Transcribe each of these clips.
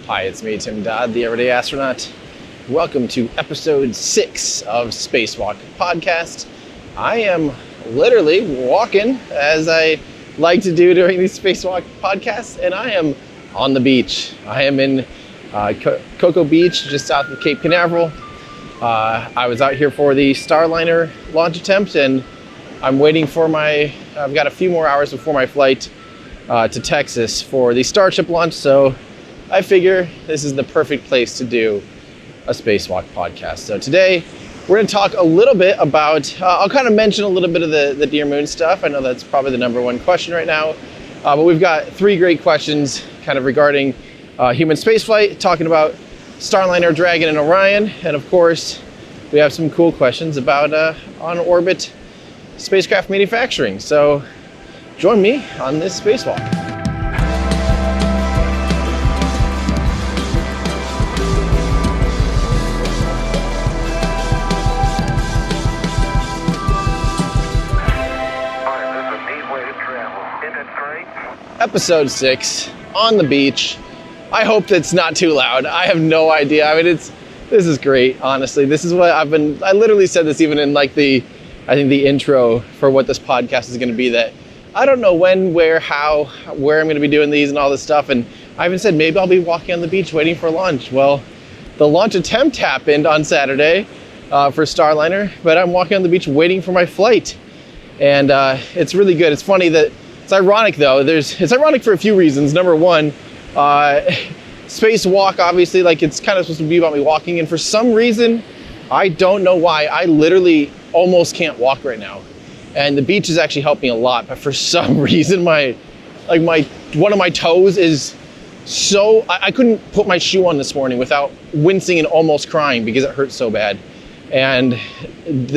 Hi, it's me, Tim Dodd, the Everyday Astronaut. Welcome to episode 6 of Spacewalk Podcast. I am literally walking, as I like to do during these Spacewalk podcasts, and I am on the beach. I am in Cocoa Beach, just south of Cape Canaveral. I was out here for the Starliner launch attempt, and I'm waiting for I've got a few more hours before my flight to Texas for the Starship launch, so I figure this is the perfect place to do a Spacewalk podcast. So today, we're going to talk a little bit about, I'll kind of mention a little bit of the Dearmoon stuff. I know that's probably the number one question right now, but we've got 3 great questions kind of regarding human spaceflight, talking about Starliner, Dragon, and Orion, and of course, we have some cool questions about on-orbit spacecraft manufacturing. So join me on this spacewalk. Episode 6, on the beach. I hope that's not too loud. I have no idea. I mean, this is great, honestly. This is what I literally said this even in like the intro for what this podcast is going to be, that I don't know when, where, how, where I'm going to be doing these and all this stuff. And I even said, maybe I'll be walking on the beach waiting for lunch. Well, the launch attempt happened on Saturday for Starliner, but I'm walking on the beach waiting for my flight. And it's really good. It's funny that it's ironic though. It's ironic for a few reasons. Number one, spacewalk, obviously, like it's kind of supposed to be about me walking, and for some reason, I don't know why, I literally almost can't walk right now. And the beach has actually helped me a lot, but for some reason, one of my toes is so, I couldn't put my shoe on this morning without wincing and almost crying because it hurt so bad. And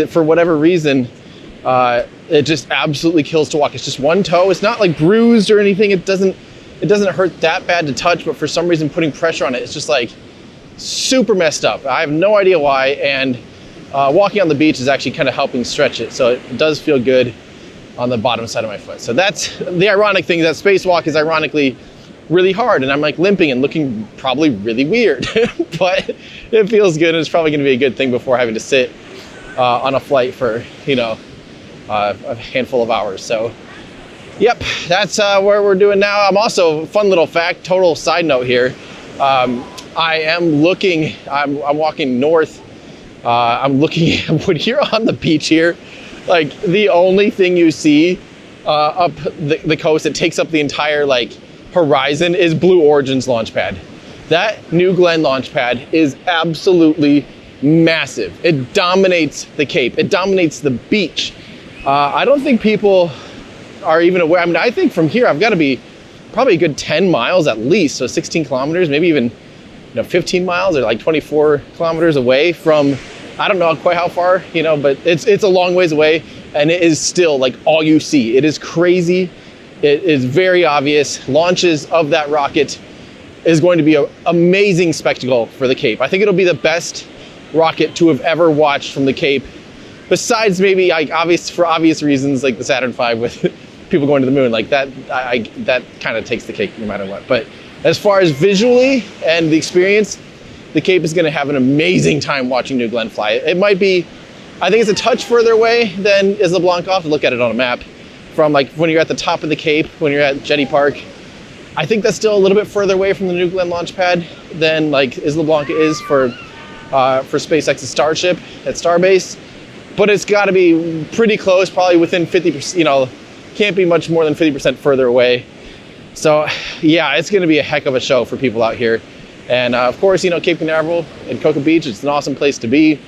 for whatever reason, it just absolutely kills to walk. It's just one toe. It's not like bruised or anything. It doesn't hurt that bad to touch, but for some reason putting pressure on it, it's just like super messed up. I have no idea why, and walking on the beach is actually kind of helping stretch it, so it does feel good on the bottom side of my foot. So that's the ironic thing, that spacewalk is ironically really hard, and I'm like limping and looking probably really weird, but it feels good, and it's probably gonna be a good thing before having to sit on a flight for, a handful of hours. So yep, that's where we're doing now. I'm also, fun little fact, total side note here, I'm walking north. When you're on the beach here, like the only thing you see up the coast that takes up the entire like horizon is Blue Origin's launch pad. That New Glenn launch pad is absolutely massive. It dominates the Cape. It dominates the beach. I don't think people are even aware. I mean, I think from here I've got to be probably a good 10 miles at least, so 16 kilometers, maybe even 15 miles or like 24 kilometers away from, I don't know quite how far, but it's a long ways away, and it is still like all you see. It is crazy. It is very obvious. Launches of that rocket is going to be an amazing spectacle for the Cape. I think it'll be the best rocket to have ever watched from the Cape, besides maybe like for obvious reasons like the Saturn V with people going to the moon. Like that kind of takes the cake no matter what. But as far as visually and the experience, the Cape is going to have an amazing time watching New Glenn fly. It might be, I think it's a touch further away than Isla Blanca. I'll have to look at it on a map. From like when you're at the top of the Cape, when you're at Jetty Park, I think that's still a little bit further away from the New Glenn launch pad than like Isla Blanca is for SpaceX's Starship at Starbase. But it's got to be pretty close, probably within 50%, can't be much more than 50% further away. So yeah, it's going to be a heck of a show for people out here. And of course, Cape Canaveral and Cocoa Beach, it's an awesome place to be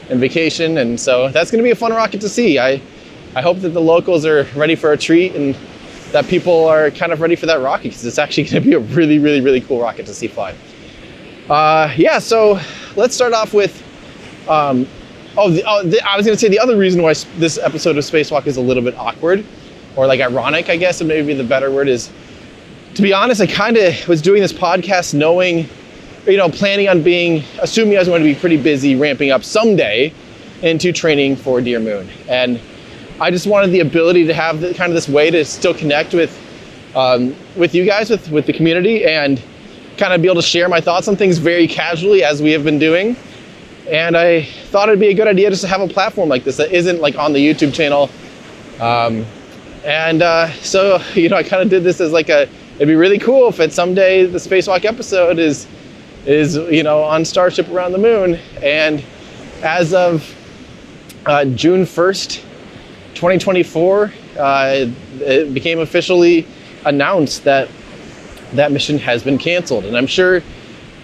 and vacation. And so that's going to be a fun rocket to see. I hope that the locals are ready for a treat and that people are kind of ready for that rocket, because it's actually going to be a really, really, really cool rocket to see fly. Yeah, so let's start off with, I was going to say the other reason why this episode of Spacewalk is a little bit awkward, or like ironic, I guess, and maybe the better word is, to be honest, I kind of was doing this podcast knowing, planning on assuming I was going to be pretty busy ramping up someday into training for Dearmoon. And I just wanted the ability to have this way to still connect with you guys, with the community, and kind of be able to share my thoughts on things very casually as we have been doing. And I thought it'd be a good idea just to have a platform like this that isn't like on the YouTube channel. So, I kind of did this as like it'd be really cool if at someday the Spacewalk episode is on Starship Around the Moon. And as of June 1st, 2024, it became officially announced that mission has been canceled. And I'm sure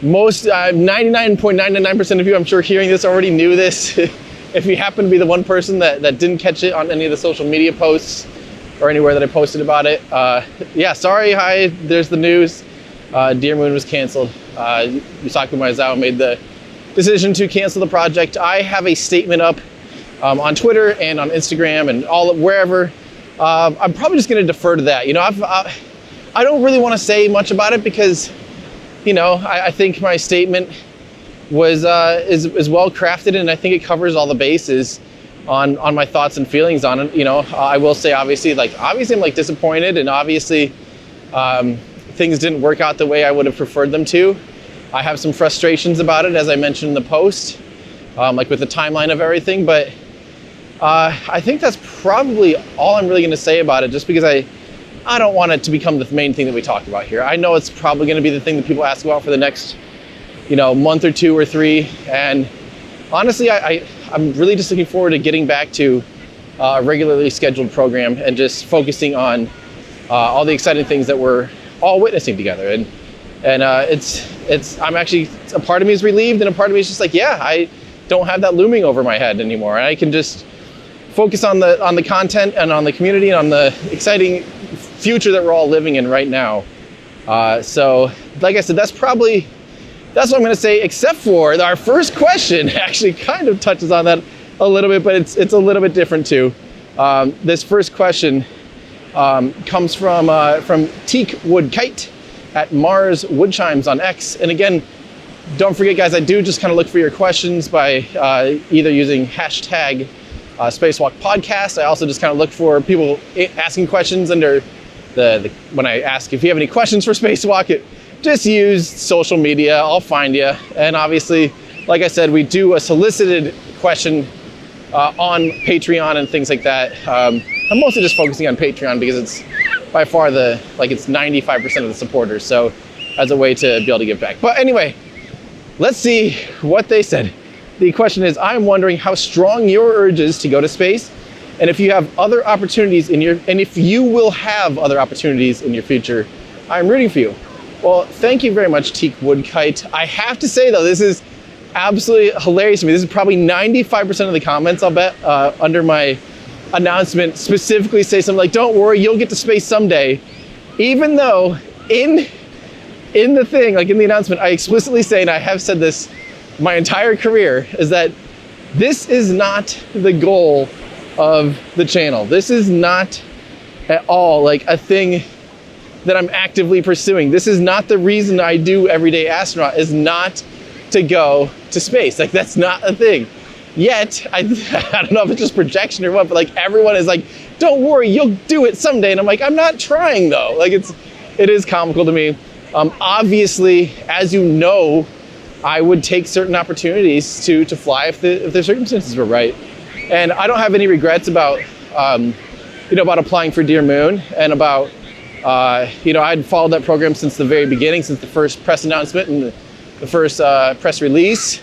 most 99.999% of you, I'm sure, hearing this already knew this. If you happen to be the one person that didn't catch it on any of the social media posts or anywhere that I posted about it, sorry, hi, there's the news. Dearmoon was canceled. Yusaku Maezawa made the decision to cancel the project. I have a statement up on Twitter and on Instagram and wherever. I'm probably just going to defer to that. I don't really want to say much about it because, I think my statement was is well crafted, and I think it covers all the bases on my thoughts and feelings on it. I will say obviously I'm like disappointed, and obviously things didn't work out the way I would have preferred them to. I have some frustrations about it, as I mentioned in the post, like with the timeline of everything, but I think that's probably all I'm really going to say about it, just because I don't want it to become the main thing that we talk about here. I know it's probably going to be the thing that people ask about for the next, month or 2 or 3. And honestly, I'm really just looking forward to getting back to a regularly scheduled program and just focusing on all the exciting things that we're all witnessing together. And I'm actually, a part of me is relieved, and a part of me is just like, I don't have that looming over my head anymore. And I can just focus on the content and on the community and on the exciting future that we're all living in right now. So like I said, that's what I'm going to say, except for our first question actually kind of touches on that a little bit, but it's a little bit different too. This first question comes from Teak Wood Kite at Mars Wood Chimes on X. And again, don't forget, guys, I do just kind of look for your questions by either using hashtag Spacewalk Podcast. I also just kind of look for people asking questions under when I ask if you have any questions for Spacewalk, just use social media, I'll find you. And obviously, like I said, we do a solicited question on Patreon and things like that. I'm mostly just focusing on Patreon because it's by far it's 95% of the supporters. So as a way to be able to give back. But anyway, let's see what they said. The question is, I'm wondering how strong your urge is to go to space, and if you have other opportunities if you will have other opportunities in your future. I'm rooting for you. Well, thank you very much, Teak Woodkite. I have to say though, this is absolutely hilarious to me. This is probably 95% of the comments, I'll bet, under my announcement specifically say something like, don't worry, you'll get to space someday. Even though in the thing, like in the announcement, I explicitly say, and I have said this my entire career, is that this is not the goal of the channel. This is not at all like a thing that I'm actively pursuing. This is not the reason I do Everyday Astronaut, is not to go to space. Like, that's not a thing. Yet, I don't know if it's just projection or what, but like everyone is like, don't worry, you'll do it someday. And I'm like, I'm not trying though. Like, it is comical to me. Obviously, as you know, I would take certain opportunities to fly if the circumstances were right. And I don't have any regrets about, about applying for Dearmoon and about, I'd followed that program since the very beginning, since the first press announcement and the first press release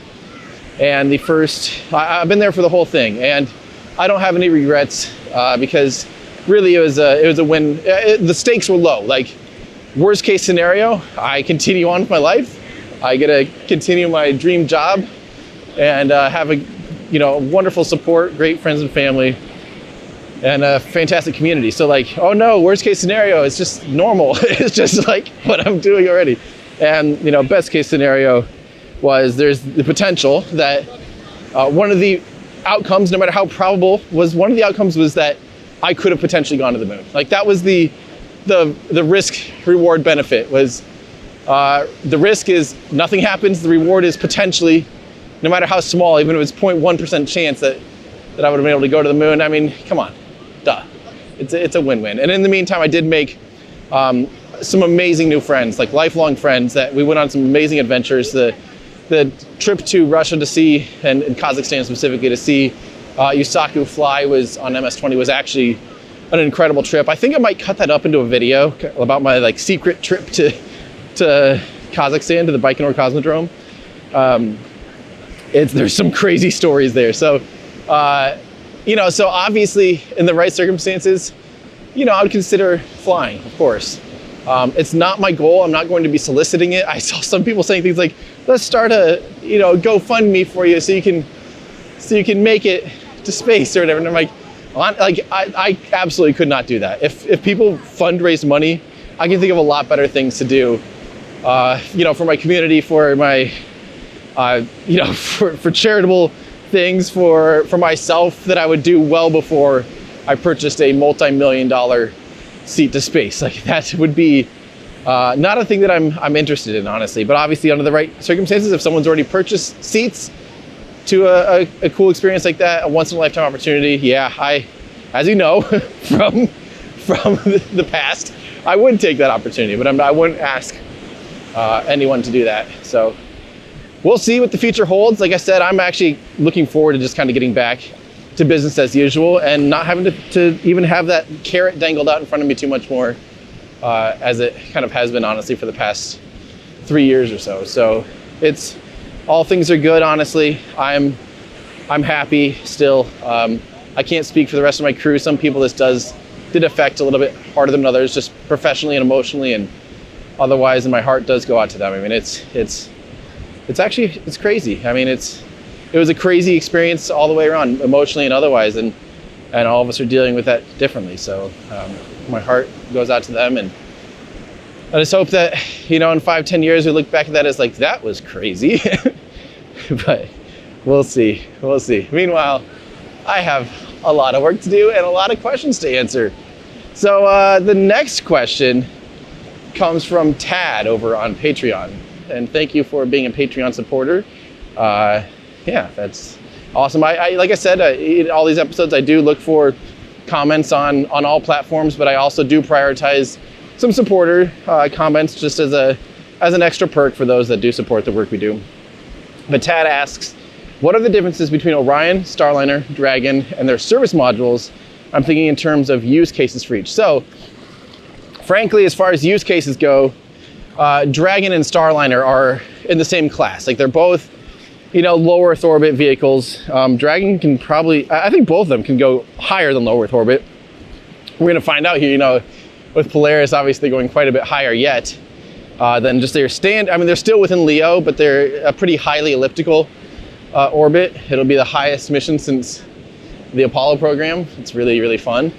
and I've been there for the whole thing. And I don't have any regrets because really it was a win. The stakes were low. Like, worst case scenario, I continue on with my life. I get to continue my dream job and have a wonderful support, great friends and family, and a fantastic community. So like, oh no, worst case scenario, it's just normal. It's just like what I'm doing already. And best case scenario was there's the potential that one of the outcomes, no matter how probable, was one of the outcomes was that I could have potentially gone to the moon. Like, that was the risk reward benefit was the risk is nothing happens. The reward is potentially, no matter how small, even if it's 0.1% chance that I would have been able to go to the moon. I mean, come on, duh. It's a win-win. And in the meantime, I did make some amazing new friends, like lifelong friends that we went on some amazing adventures. The trip to Russia to see, and in Kazakhstan specifically to see Yusaku fly was on MS-20 was actually an incredible trip. I think I might cut that up into a video about my like secret trip to Kazakhstan, to the Baikonur Cosmodrome. There's some crazy stories there. So, so obviously in the right circumstances, I would consider flying, of course. It's not my goal. I'm not going to be soliciting it. I saw some people saying things like, let's start a, GoFundMe for you so you can make it to space or whatever. And I'm like, I absolutely could not do that. If people fundraise money, I can think of a lot better things to do, for my community, for my, for charitable things, for myself, that I would do well before I purchased a multi-million-dollar seat to space. Like, that would be not a thing that I'm interested in, honestly. But obviously, under the right circumstances, if someone's already purchased seats to a cool experience like that, a once-in-a-lifetime opportunity, yeah, as you know from the past, I would take that opportunity. But I wouldn't ask anyone to do that. So we'll see what the future holds. Like I said, I'm actually looking forward to just kind of getting back to business as usual and not having to even have that carrot dangled out in front of me too much more, as it kind of has been, honestly, for the past 3 years or so. So it's, all things are good, honestly. I'm happy still. I can't speak for the rest of my crew. Some people this did affect a little bit harder than others, just professionally and emotionally, and otherwise, and my heart does go out to them. I mean, it's crazy. I mean, it was a crazy experience all the way around, emotionally and otherwise, and all of us are dealing with that differently. So my heart goes out to them, and I just hope that, in 5-10 years we look back at that as like, that was crazy. But we'll see. Meanwhile, I have a lot of work to do and a lot of questions to answer. So the next question comes from Tad over on Patreon, and thank you for being a Patreon supporter. Yeah, that's awesome. I like I said, in all these episodes, I do look for comments on all platforms, but I also do prioritize some supporter comments just as an extra perk for those that do support the work we do. But Tad asks, what are the differences between Orion, Starliner, Dragon, and their service modules? I'm thinking in terms of use cases for each. So, frankly, as far as use cases go, Dragon and Starliner are in the same class. Like, they're both, low Earth orbit vehicles. Dragon can probably, I think both of them can go higher than low Earth orbit. We're going to find out here, with Polaris obviously going quite a bit higher yet than just their I mean, they're still within LEO, but they're a pretty highly elliptical orbit. It'll be the highest mission since the Apollo program. It's really, really fun.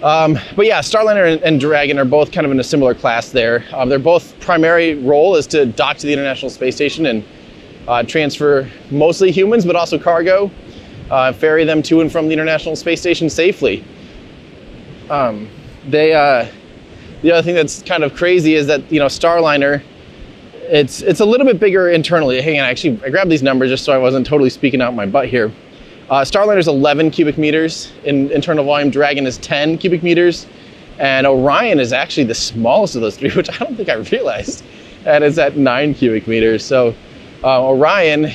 But yeah, Starliner and Dragon are both kind of in a similar class there. Their both primary role is to dock to the International Space Station and transfer mostly humans, but also cargo, ferry them to and from the International Space Station safely. The other thing that's kind of crazy is that, Starliner, it's a little bit bigger internally. Hang on, I grabbed these numbers just so I wasn't totally speaking out my butt here. Starliner is 11 cubic meters in internal volume. Dragon is 10 cubic meters. And Orion is actually the smallest of those three, which I don't think I realized. And it's at 9 cubic meters. So Orion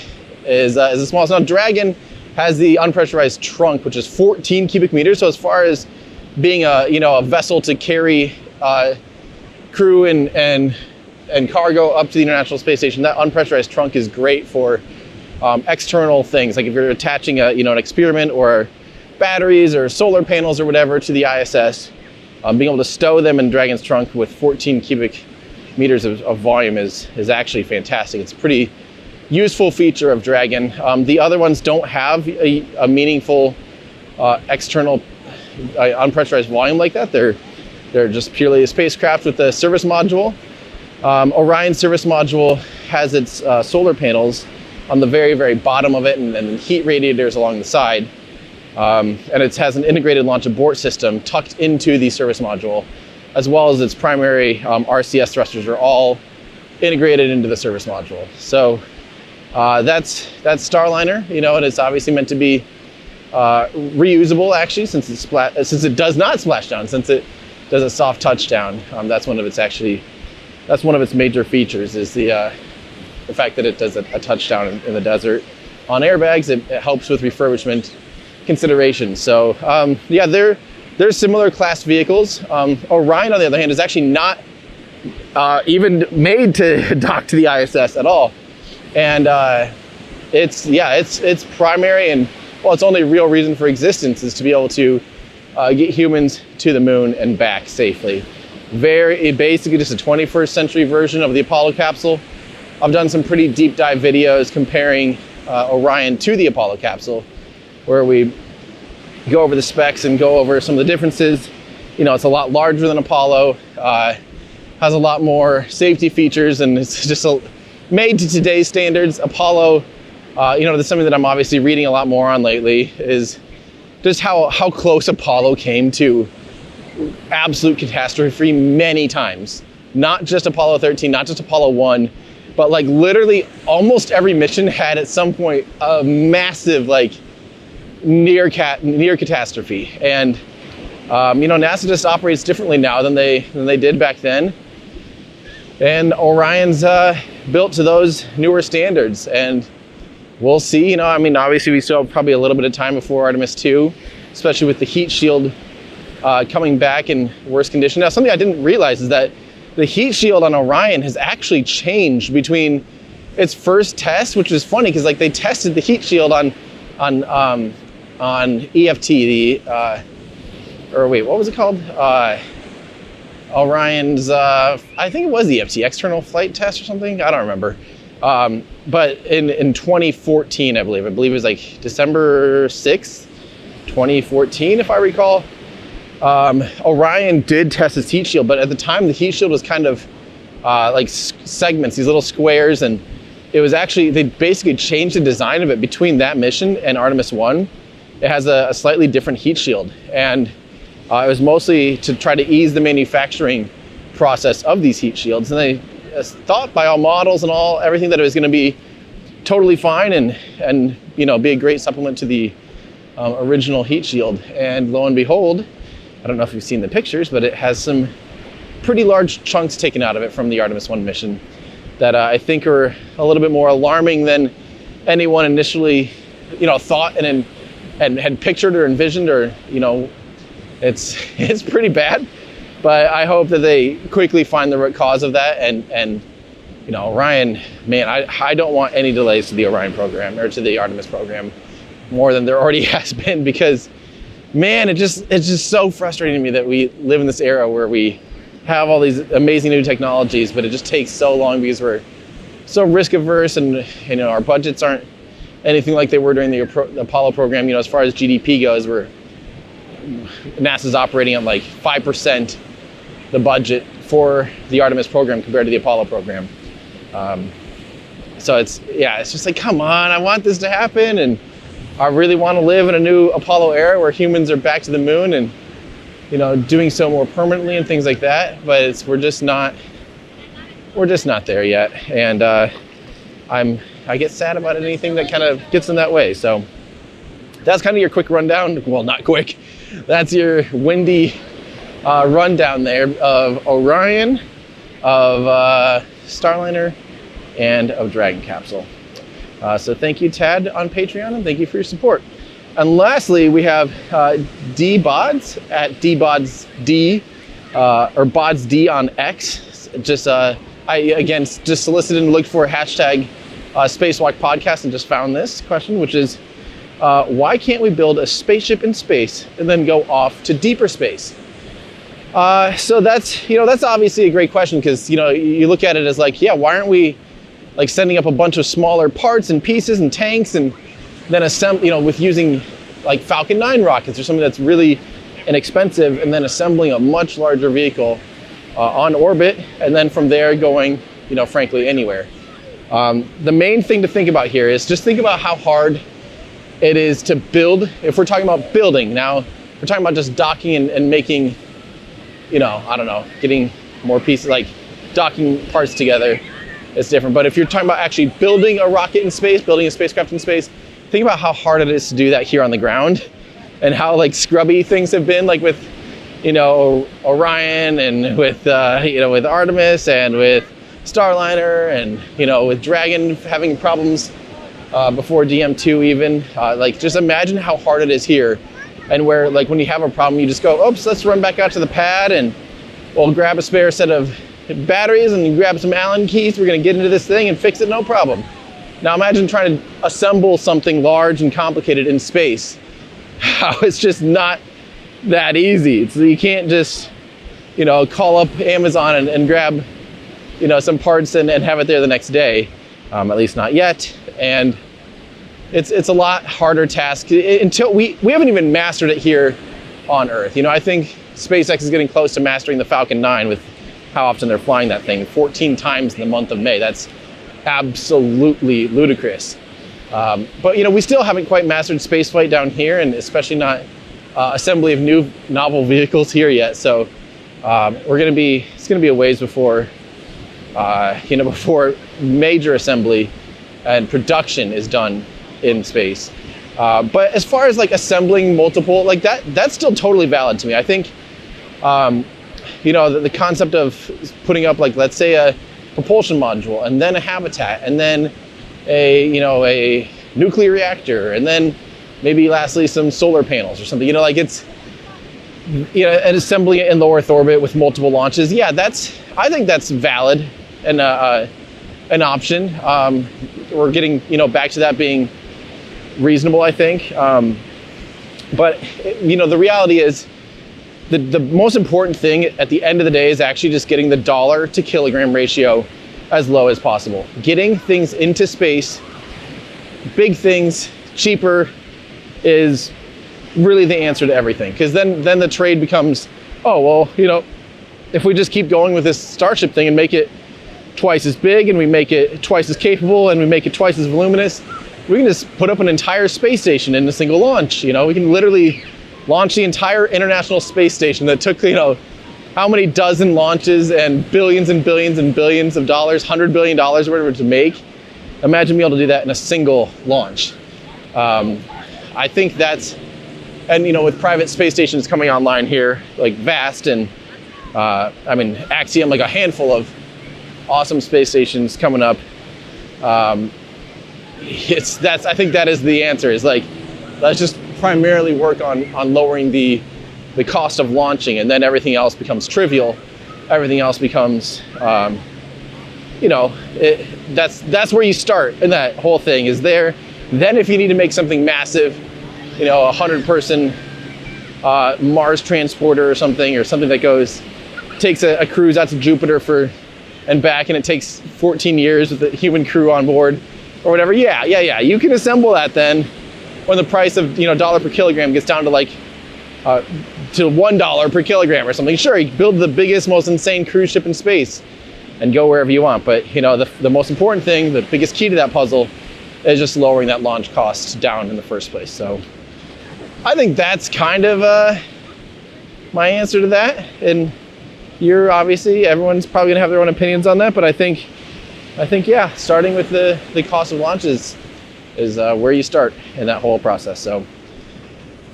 is the smallest. Now Dragon has the unpressurized trunk, which is 14 cubic meters. So as far as being a vessel to carry crew and cargo up to the International Space Station, that unpressurized trunk is great for external things, like if you're attaching an experiment or batteries or solar panels or whatever to the ISS, being able to stow them in Dragon's trunk with 14 cubic meters of volume is actually fantastic. It's a pretty useful feature of Dragon. The other ones don't have a meaningful external unpressurized volume like that. They're just purely a spacecraft with a service module. Orion's service module has its solar panels on the very, very bottom of it, and heat radiators along the side. And it has an integrated launch abort system tucked into the service module, as well as its primary RCS thrusters are all integrated into the service module. So that's Starliner, and it's obviously meant to be reusable, actually, since it does not splash down, since it does a soft touchdown. That's one of its major features, is the fact that it does a touchdown in the desert. On airbags, it helps with refurbishment considerations. So yeah, they're similar class vehicles. Orion, on the other hand, is actually not even made to dock to the ISS at all. And its primary and, well, its only real reason for existence is to be able to get humans to the moon and back safely. Basically just a 21st century version of the Apollo capsule. I've done some pretty deep dive videos comparing Orion to the Apollo capsule, where we go over the specs and go over some of the differences. You know, it's a lot larger than Apollo, has a lot more safety features, and it's just made to today's standards. Apollo, that's something that I'm obviously reading a lot more on lately, is just how close Apollo came to absolute catastrophe many times. Not just Apollo 13, not just Apollo 1, but like literally almost every mission had at some point a massive like near catastrophe. And NASA just operates differently now than they did back then. And Orion's built to those newer standards, and we'll see. Obviously we still have probably a little bit of time before Artemis 2, especially with the heat shield coming back in worse condition. Now, something I didn't realize is that the heat shield on Orion has actually changed between its first test, which is funny because like they tested the heat shield on EFT, what was it called? Orion's, I think it was EFT, external flight test or something. I don't remember. But in 2014, I believe it was like December 6th, 2014, if I recall. Orion did test its heat shield, but at the time the heat shield was kind of like segments, these little squares, and it was actually, they basically changed the design of it between that mission and Artemis 1. It has a slightly different heat shield, and it was mostly to try to ease the manufacturing process of these heat shields. And they thought by all models and everything that it was going to be totally fine and be a great supplement to the original heat shield. And lo and behold, I don't know if you've seen the pictures, but it has some pretty large chunks taken out of it from the Artemis 1 mission that I think are a little bit more alarming than anyone initially, thought and had pictured or envisioned, or, it's pretty bad. But I hope that they quickly find the root cause of that. And Orion, man, I don't want any delays to the Orion program or to the Artemis program more than there already has been, because man, it's just so frustrating to me that we live in this era where we have all these amazing new technologies, but it just takes so long because we're so risk averse, and our budgets aren't anything like they were during the Apollo program. As far as GDP goes, NASA's operating at like 5% the budget for the Artemis program compared to the Apollo program. So it's just like, come on, I want this to happen, and I really want to live in a new Apollo era where humans are back to the moon and, doing so more permanently and things like that. But we're just not there yet. And I get sad about anything that kind of gets in that way. So that's kind of your quick rundown. Well, not quick. That's your windy rundown there of Orion, of Starliner, and of Dragon Capsule. So thank you, Tad, on Patreon, and thank you for your support. And lastly, we have dbods at dbodsd, or bodsd on X. I again just solicited and looked for hashtag Spacewalk Podcast and just found this question, which is, why can't we build a spaceship in space and then go off to deeper space? So that's obviously a great question, because you look at it as like, why aren't we like sending up a bunch of smaller parts and pieces and tanks, and then with using like Falcon 9 rockets or something that's really inexpensive, and then assembling a much larger vehicle on orbit, and then from there going, frankly, anywhere. The main thing to think about here is just think about how hard it is to build. If we're talking about building, now we're talking about just docking and making, getting more pieces, like docking parts together. It's different. But if you're talking about actually building a rocket in space, building a spacecraft in space, think about how hard it is to do that here on the ground, and how like scrubby things have been, like with Orion and with with Artemis and with Starliner and with Dragon having problems before DM2 even. Like, just imagine how hard it is here, and where like when you have a problem, you just go, oops, let's run back out to the pad and we'll grab a spare set of batteries and you grab some Allen keys. We're gonna get into this thing and fix it, no problem. Now imagine trying to assemble something large and complicated in space. How it's just not that easy. You can't just call up Amazon and grab some parts and have it there the next day, at least not yet. And it's a lot harder task until we haven't even mastered it here on Earth. I think SpaceX is getting close to mastering the Falcon 9 with how often they're flying that thing, 14 times in the month of May. That's absolutely ludicrous. But we still haven't quite mastered spaceflight down here, and especially not assembly of new novel vehicles here yet. So it's gonna be a ways before before major assembly and production is done in space. But as far as like assembling multiple, like that's still totally valid to me. I think the concept of putting up, like, let's say a propulsion module and then a habitat and then a nuclear reactor and then maybe lastly some solar panels or something, like it's an assembly in low Earth orbit with multiple launches. Yeah, I think that's valid and an option. We're getting back to that being reasonable, I think. But the reality is the most important thing at the end of the day is actually just getting the dollar to kilogram ratio as low as possible. Getting things into space, big things, cheaper, is really the answer to everything. Because then the trade becomes, oh, well, if we just keep going with this Starship thing and make it twice as big and we make it twice as capable and we make it twice as voluminous, we can just put up an entire space station in a single launch. We can literally launch the entire International Space Station that took, how many dozen launches and billions and billions and billions of dollars, $100 billion or whatever to make. Imagine being able to do that in a single launch. I think that's, and with private space stations coming online here, like VAST and Axiom, like a handful of awesome space stations coming up. I think that is the answer, is like, let's just primarily work on lowering the cost of launching, and then everything else becomes trivial. Everything else becomes, that's where you start, and that whole thing is there. Then if you need to make something massive, 100-person Mars transporter or something that takes a cruise out to Jupiter and back, and it takes 14 years with a human crew on board or whatever. Yeah, you can assemble that then when the price of dollar per kilogram gets down to like to $1 per kilogram or something. Sure, you build the biggest, most insane cruise ship in space and go wherever you want. But the most important thing, the biggest key to that puzzle, is just lowering that launch cost down in the first place. So I think that's kind of my answer to that. And everyone's probably gonna have their own opinions on that, but I think yeah, starting with the cost of launches is where you start in that whole process. So,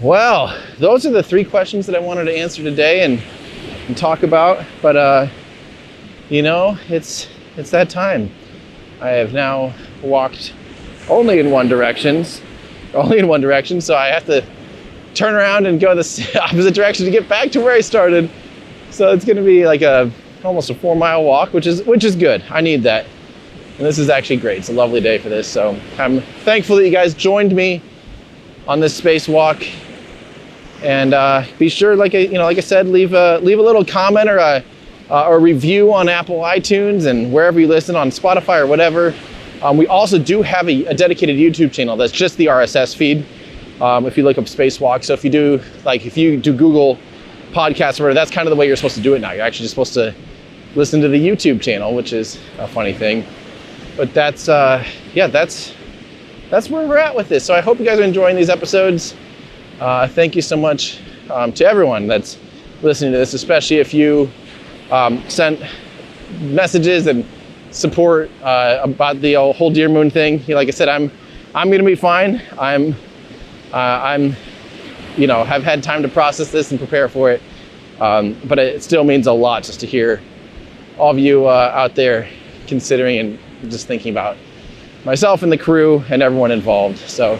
well, those are the 3 questions that I wanted to answer today and talk about. But it's that time. I have now walked only in one direction, so I have to turn around and go the opposite direction to get back to where I started. So it's going to be like almost a 4-mile walk, which is good. I need that. And this is actually great. It's a lovely day for this. So I'm thankful that you guys joined me on this spacewalk. And be sure, like I said, leave a little comment or a review on Apple iTunes and wherever you listen, on Spotify or whatever. We also do have a dedicated YouTube channel that's just the RSS feed. If you look up Spacewalk. So if you do Google Podcasts or whatever, that's kind of the way you're supposed to do it now. You're actually just supposed to listen to the YouTube channel, which is a funny thing. But that's where we're at with this. So I hope you guys are enjoying these episodes. Thank you so much to everyone that's listening to this, especially if you sent messages and support about the whole Dearmoon thing. Like I said, I'm gonna be fine. I'm have had time to process this and prepare for it. But it still means a lot just to hear all of you out there considering and just thinking about myself and the crew and everyone involved. So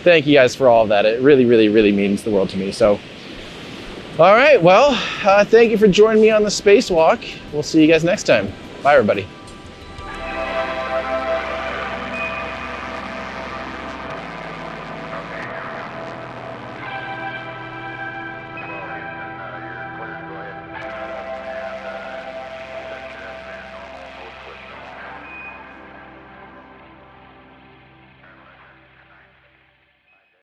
thank you guys for all of that. It really, really, really means the world to me. So, all right, well, thank you for joining me on the spacewalk. We'll see you guys next time. Bye, everybody.